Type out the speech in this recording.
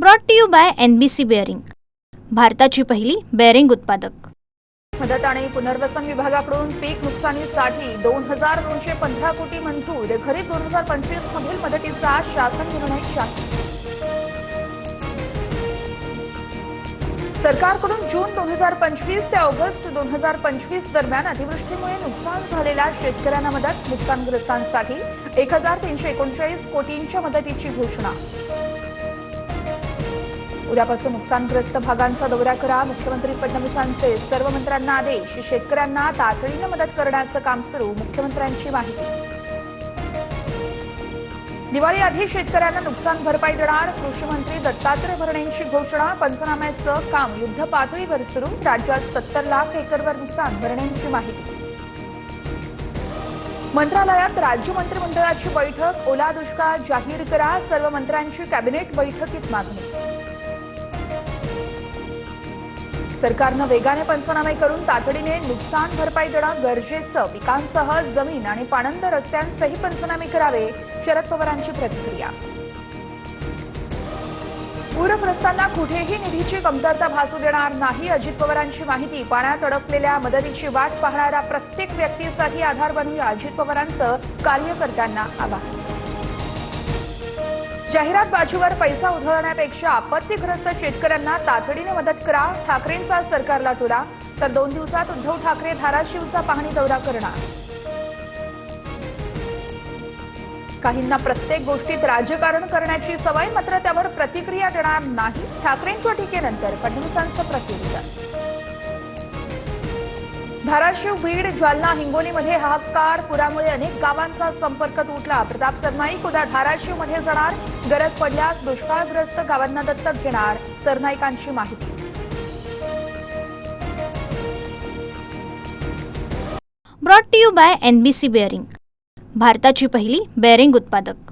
Brought to you by NBC bearing, भारताची पहिली bearing उत्पादक। मदत आणि पुनर्वसन विभागाकडून पीक नुकसानीसाठी 2215 कोटी मंजूर। खरीप 2025 मधील मदतीचा शासन निर्णय जाहीर। सरकारकडून जून 2025 ते ऑगस्ट 2025 दरम्यान अतिवृष्टीमुळे नुकसान झालेल्या शेतकऱ्यांना मदत। नुकसानग्रस्तांसाठी 1339 कोटींच्या मदतीची घोषणा। उद्यापासून नुकसानग्रस्त भागांचा दौरा करा, मुख्यमंत्री फडणवीसांचे सर्व मंत्र्यांना आदेश। शेतकऱ्यांना तातडीने मदत करण्याचं काम सुरू, मुख्यमंत्र्यांची माहिती। दिवाळीआधी शेतकऱ्यांना नुकसान भरपाई देणार, कृषी मंत्री दत्तात्रय भरणेंची घोषणा। पंचनाम्याचं काम युद्धपातळीवर सुरू, राज्यात 70 लाख एकरवर नुकसान, भरणेंची माहिती। मंत्रालयात राज्य मंत्रिमंडळाची बैठक, ओला दुष्काळ जाहीर करा, सर्व मंत्र्यांची कॅबिनेट बैठकीत मागणी। सरकारनं वेगाने पंचनामे करून तातडीने नुकसान भरपाई देणं गरजेचं, पिकांसह जमीन आणि पाणंद रस्त्यांचेही पंचनामे करावे, शरद पवारांची प्रतिक्रिया। पूरग्रस्तांना कुठेही निधीची कमतरता भासू देणार नाही, अजित पवारांची माहिती। पाण्यात अडकलेल्या मदतीची वाट पाहणाऱ्या प्रत्येक व्यक्तीसाठी आधार बनूया, अजित पवारांचं कार्यकर्त्यांना आवाहन। जाहिरात बाजीवर पैसा उधळण्यापेक्षा आपत्तीग्रस्त शेतकऱ्यांना तातडीने मदत करा, ठाकरेंचा सरकारला टोला। तर 2 दिवसात उद्धव ठाकरे धाराशिवचा पाहणी दौरा करणार। काहींना प्रत्येक गोष्टीत राजकारण करण्याची सवय, मात्र त्यावर प्रतिक्रिया देणार नाही, ठाकरेंच्या टीकेनंतर फडणवीसांचं प्रत्युत्तर। धाराशिव, बीड, जालना, हिंगोलीमध्ये हाहाकार, पुरामुळे अनेक गावांचा संपर्क तुटला। प्रताप सरनाईक उद्या धाराशिवमध्ये जाणार, गरज पडल्यास दुष्काळग्रस्त गावांना दत्तक घेणार, सरनाईकांची माहिती। Brought to you by NBC bearing, भारताची पहिली बेअरिंग उत्पादक।